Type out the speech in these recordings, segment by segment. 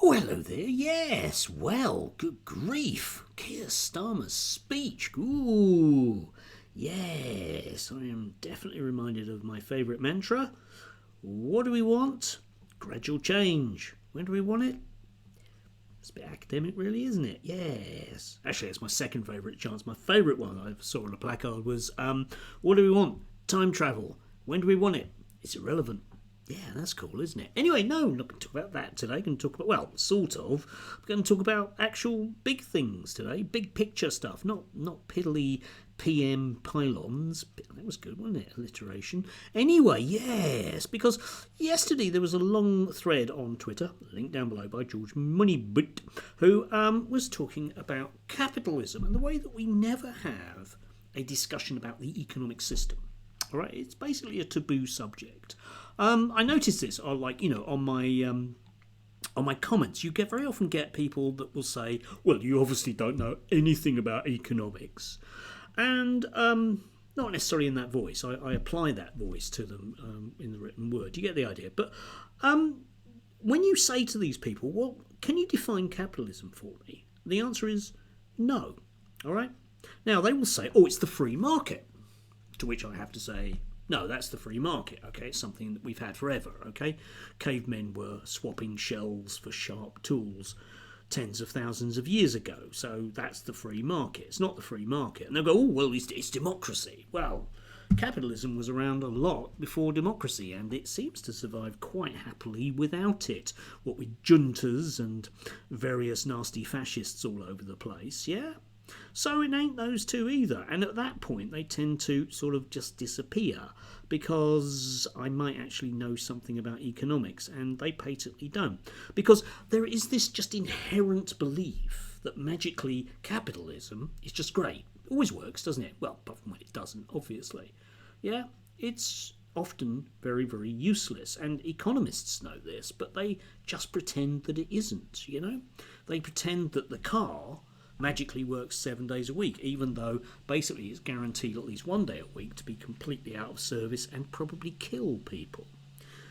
Oh, hello there. Yes, well, good grief. Keir Starmer's speech. Ooh, yes, I am definitely reminded of my favourite mantra. What do we want? Gradual change. When do we want it? It's a bit academic, really, isn't it? Yes. Actually, it's my second favourite chance. My favourite one I saw on a placard was, what do we want? Time travel. When do we want it? It's irrelevant. Yeah, that's cool, isn't it? Anyway, no, I'm not going to talk about that today. I'm going to talk about, well, sort of. I'm going to talk about actual big things today, big picture stuff, not piddly PM pylons. That was good, wasn't it? Alliteration. Anyway, yes, because yesterday there was a long thread on Twitter, linked down below by George Moneybit, who was talking about capitalism and the way that we never have a discussion about the economic system. All right, it's basically a taboo subject. I noticed this, on my comments. You very often get people that will say, "Well, you obviously don't know anything about economics," and not necessarily in that voice. I apply that voice to them in the written word. You get the idea. But when you say to these people, "Well, can you define capitalism for me?" The answer is no. All right. Now they will say, "Oh, it's the free market." To which I have to say, no, that's the free market, okay? It's something that we've had forever, okay? Cavemen were swapping shells for sharp tools tens of thousands of years ago, so that's the free market. It's not the free market. And they'll go, oh, well, it's democracy. Well, capitalism was around a lot before democracy, and it seems to survive quite happily without it. What with juntas and various nasty fascists all over the place, yeah? So it ain't those two either, and at that point they tend to sort of just disappear because I might actually know something about economics and they patently don't, because there is this just inherent belief that magically capitalism is just great. It always works, doesn't it? Well, apart from when it doesn't, obviously. Yeah, it's often very, very useless, and economists know this, but they just pretend that it isn't, you know? They pretend that the car magically works 7 days a week, even though basically it's guaranteed at least one day a week to be completely out of service and probably kill people.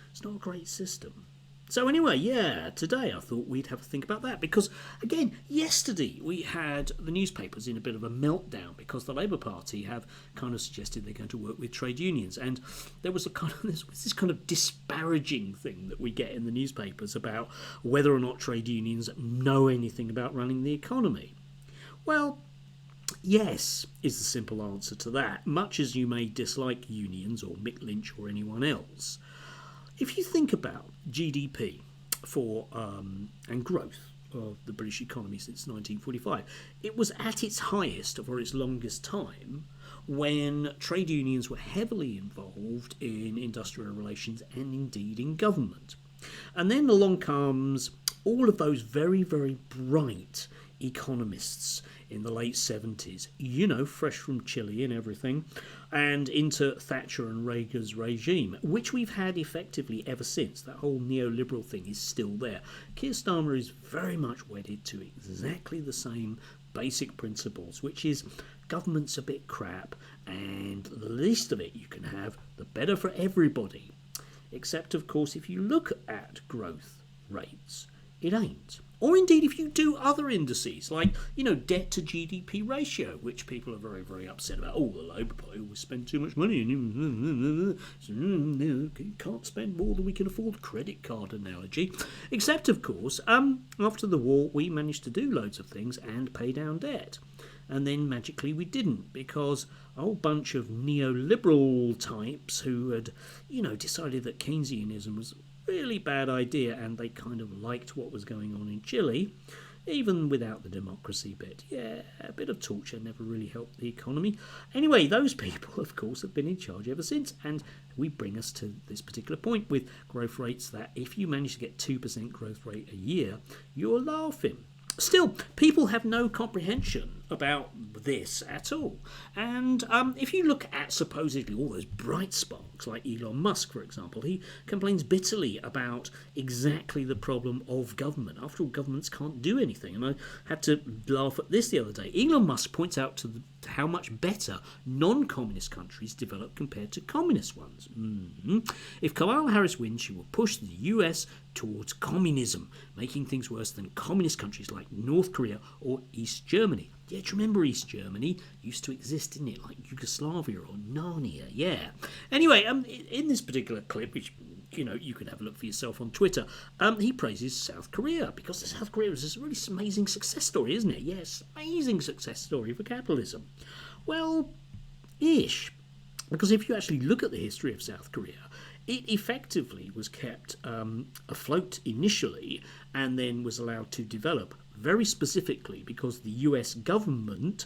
It's not a great system. So anyway, yeah, today I thought we'd have a think about that because, again, yesterday we had the newspapers in a bit of a meltdown because the Labour Party have kind of suggested they're going to work with trade unions, and there was this kind of disparaging thing that we get in the newspapers about whether or not trade unions know anything about running the economy. Well, yes is the simple answer to that, much as you may dislike unions or Mick Lynch or anyone else. If you think about GDP and growth of the British economy since 1945, it was at its highest for its longest time when trade unions were heavily involved in industrial relations and indeed in government. And then along comes all of those very, very bright economists in the late 70s, you know, fresh from Chile and everything, and into Thatcher and Reagan's regime, which we've had effectively ever since. That whole neoliberal thing is still there. Keir Starmer is very much wedded to exactly the same basic principles, which is government's a bit crap, and the least of it you can have, the better for everybody. Except, of course, if you look at growth rates, it ain't. Or indeed if you do other indices like, you know, debt to GDP ratio, which people are very, very upset about. Oh, the Labour Party always spend too much money and can't spend more than we can afford, credit card analogy. Except, of course, after the war we managed to do loads of things and pay down debt. And then magically we didn't, because a whole bunch of neoliberal types who had, you know, decided that Keynesianism was really bad idea, and they kind of liked what was going on in Chile, even without the democracy bit. Yeah, a bit of torture never really helped the economy. Anyway, those people, of course, have been in charge ever since, and we bring us to this particular point with growth rates that if you manage to get 2% growth rate a year, you're laughing. Still, people have no comprehension about this at all. And if you look at supposedly all those bright sparks, like Elon Musk, for example, he complains bitterly about exactly the problem of government. After all, governments can't do anything. And I had to laugh at this the other day. Elon Musk points out to how much better non-communist countries develop compared to communist ones. If Kamala Harris wins, she will push the US towards communism, making things worse than communist countries like North Korea or East Germany. Yeah, do you remember East Germany? Used to exist, didn't it? Like Yugoslavia or Narnia, yeah. Anyway, in this particular clip, which you could have a look for yourself on Twitter, he praises South Korea, because South Korea was this really amazing success story, isn't it? Yes, amazing success story for capitalism. Well, ish. Because if you actually look at the history of South Korea, it effectively was kept afloat initially and then was allowed to develop very specifically because the US government,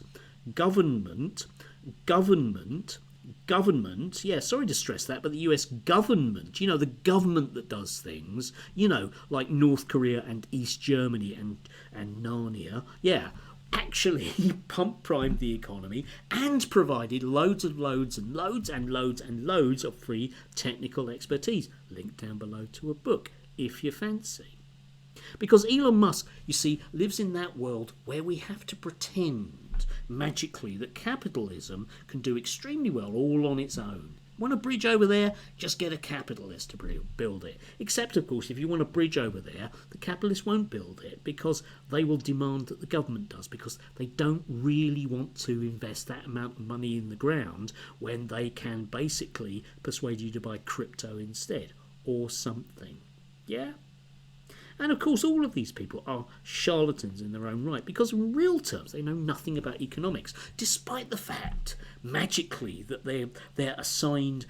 yeah, sorry to stress that, but the US government, the government that does things, like North Korea and East Germany and Narnia, yeah, actually pump-primed the economy and provided loads of free technical expertise. Link down below to a book if you fancy. Because Elon Musk, you see, lives in that world where we have to pretend magically that capitalism can do extremely well all on its own. Want a bridge over there? Just get a capitalist to build it. Except, of course, if you want a bridge over there, the capitalist won't build it because they will demand that the government does, because they don't really want to invest that amount of money in the ground when they can basically persuade you to buy crypto instead or something. Yeah? And of course, all of these people are charlatans in their own right, because in real terms they know nothing about economics, despite the fact, magically, that they're assigned,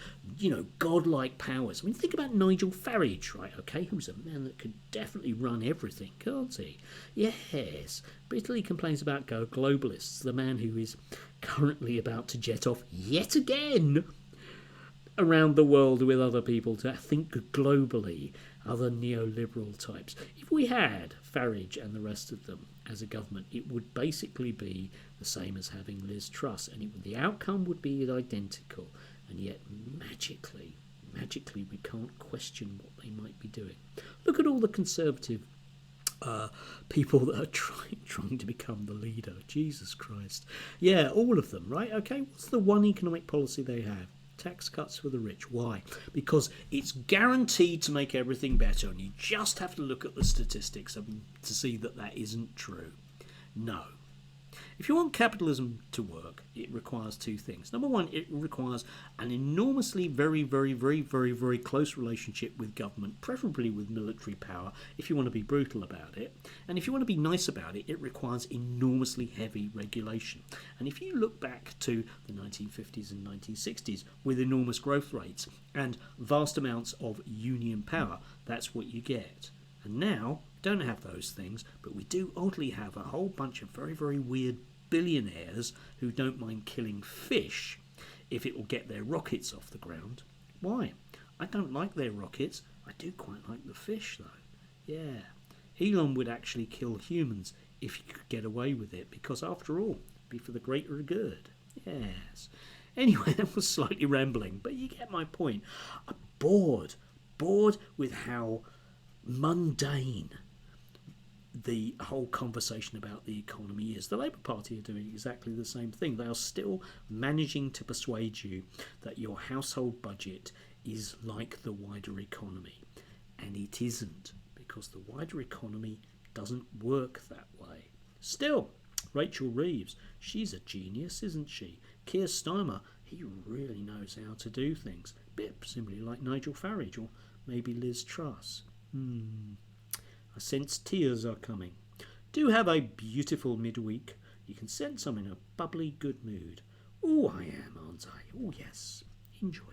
godlike powers. I mean, think about Nigel Farage, right? Okay, who's a man that could definitely run everything, can't he? Yes, bitterly complains about globalists, the man who is currently about to jet off yet again around the world with other people to think globally, other neoliberal types. If we had Farage and the rest of them as a government, it would basically be the same as having Liz Truss, and the outcome would be identical, and yet magically we can't question what they might be doing. Look at all the conservative people that are trying to become the leader. Jesus Christ. Yeah, all of them, right? Okay, what's the one economic policy they have? Tax cuts for the rich. Why? Because it's guaranteed to make everything better, and you just have to look at the statistics to see that isn't true. No. If you want capitalism to work, it requires two things. Number one, it requires an enormously very close relationship with government, preferably with military power, if you want to be brutal about it. And if you want to be nice about it, it requires enormously heavy regulation. And if you look back to the 1950s and 1960s with enormous growth rates and vast amounts of union power, that's what you get. And now, don't have those things, but we do oddly have a whole bunch of very weird billionaires who don't mind killing fish if it will get their rockets off the ground. Why? I don't like their rockets. I do quite like the fish, though. Yeah. Elon would actually kill humans if he could get away with it, because after all, it'd be for the greater good. Yes. Anyway, that was slightly rambling, but you get my point. I'm bored with how mundane the whole conversation about the economy is. The Labour Party are doing exactly the same thing. They are still managing to persuade you that your household budget is like the wider economy. And it isn't, because the wider economy doesn't work that way. Still, Rachel Reeves, she's a genius, isn't she? Keir Starmer, he really knows how to do things. A bit similarly like Nigel Farage or maybe Liz Truss. I sense tears are coming. Do have a beautiful midweek. You can sense I'm in a bubbly good mood. Oh, I am, aren't I? Oh, yes. Enjoy.